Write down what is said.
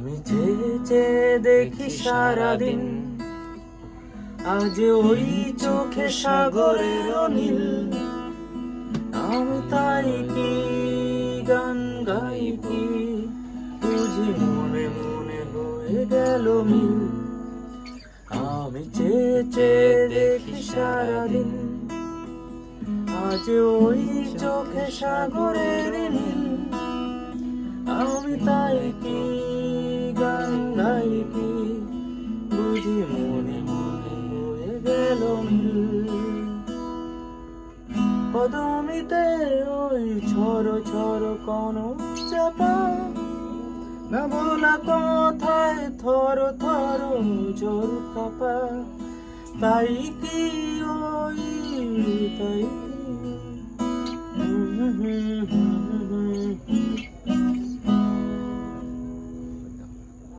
আমি চেয়ে চেয়ে দেখি সারাদিন, আজ ওই চোখে সাগরের নীল। আমি তাই কি গান গাই কি, বুঝি মনে মনে হয়ে গেল মিল। আমি চেয়ে চেয়ে দেখি সারাদিন, আজ ওই চোখে সাগরের নীল। আমি তাই কি গান গাই কি, বুঝি মনে মনে হয়ে গেল মিল। কদমিতে ওই ঝড় ঝড় কোন চাপা, না বলা কথায় থর থর জোর কাপা। তাই কি ওই তাই কি